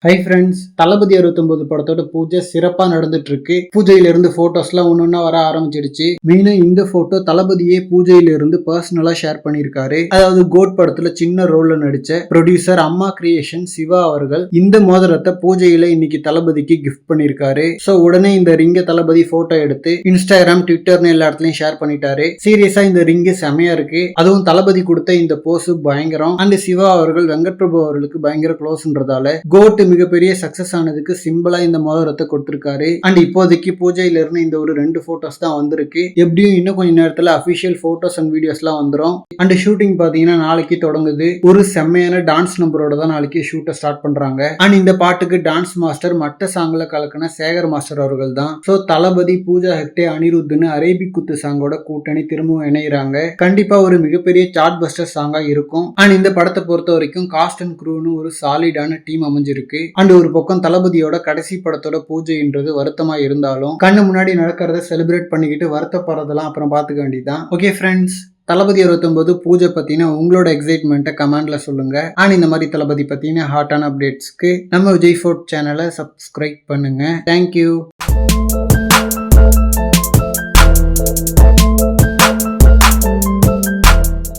Hi friends, தளபதி 69 படத்தோட பூஜை சிறப்பா நடந்துட்டு இருக்கு. பூஜையில இருந்து போட்டோஸ்லாம் ஒன்னொன்னா வர ஆரம்பிச்சிடுச்சு. மெயினா இந்த போட்டோ தளபதியே பூஜையில இருந்து பர்சனலா ஷேர் பண்ணியிருக்காரு. அதாவது கோட் படத்துல சின்ன ரோல்ல நடிச்ச ப்ரொடியூசர் அம்மா கிரியேஷன் சிவா அவர்கள் இந்த மோதிரத்தை பூஜையில இன்னைக்கு தளபதிக்கு கிஃப்ட் பண்ணிருக்காரு. சோ உடனே இந்த ரிங்க தளபதி போட்டோ எடுத்து இன்ஸ்டாகிராம், ட்விட்டர்னு எல்லா இடத்துலயும் ஷேர் பண்ணிட்டாரு. சீரியஸா இந்த ரிங்கு செமையா இருக்கு. அதுவும் தளபதி கொடுத்த இந்த போஸ் பயங்கரம். அண்ட் சிவா அவர்கள் வெங்கட் பிரபு அவர்களுக்கு பயங்கர க்ளோஸ்ன்றதால கோட் மிகப்பெரிய சக்சஸ் ஆனதுக்கு சிம்பிளா இந்த மோதிரத்தை கொடுத்திருக்காரு. அண்ட் இப்போதைக்கு பூஜையில இருந்து இந்த ஒரு 2 போட்டோஸ் தான் வந்திருக்கு. எப்படியும் இன்னும் கொஞ்ச நேரத்துல அபிஷியல் போட்டோஸ் அண்ட் வீடியோஸ் எல்லாம் வந்துடும். அண்ட் ஷூட்டிங் பாத்தீங்கன்னா நாளைக்கு தொடங்குது. ஒரு செம்மையான டான்ஸ் நம்பரோட தான் நாளைக்கு ஷூட்டை ஸ்டார்ட் பண்றாங்க. அண்ட் இந்த பாட்டுக்கு டான்ஸ் மாஸ்டர் மட்ட சாங்ல கலக்கின சேகர் மாஸ்டர் அவர்கள் தான். சோ தளபதி, பூஜா ஹெக்டே, அனிருத்னு அரேபிக் குத்து சாங்கோட கூட்டணி திரும்பவும் இணைகிறாங்க. கண்டிப்பா ஒரு மிகப்பெரிய சார்ட் பஸ்டர் சாங்கா இருக்கும். அண்ட் இந்த படத்தை பொறுத்த வரைக்கும் காஸ்ட் அண்ட் க்ரூன்னு ஒரு சாலிடான டீம் அமைஞ்சிருக்கு. அண்ட் ஒரு பக்கம் தளபதியோட கடைசி படத்தோட பூஜைன்றது வருத்தமா இருந்தாலும் கண்ணு முன்னாடி நடக்கிறத செலிப்ரேட் பண்ணிக்கிட்டு வருத்தப்படுறதெல்லாம் அப்புறம் பார்த்துக்க வேண்டியதான். ஓகே ஃப்ரெண்ட்ஸ், தளபதி 69 பூஜை பத்தின உங்களோட எக்ஸைட்மெண்ட்டை கமெண்ட்ல சொல்லுங்க. அண்ட் இந்த மாதிரி தளபதி பத்தின ஹாட்டான அப்டேட்ஸ்க்கு நம்ம விஜய் ஃபோர்ட் சேனலை சப்ஸ்கிரைப் பண்ணுங்க. தேங்க்யூ.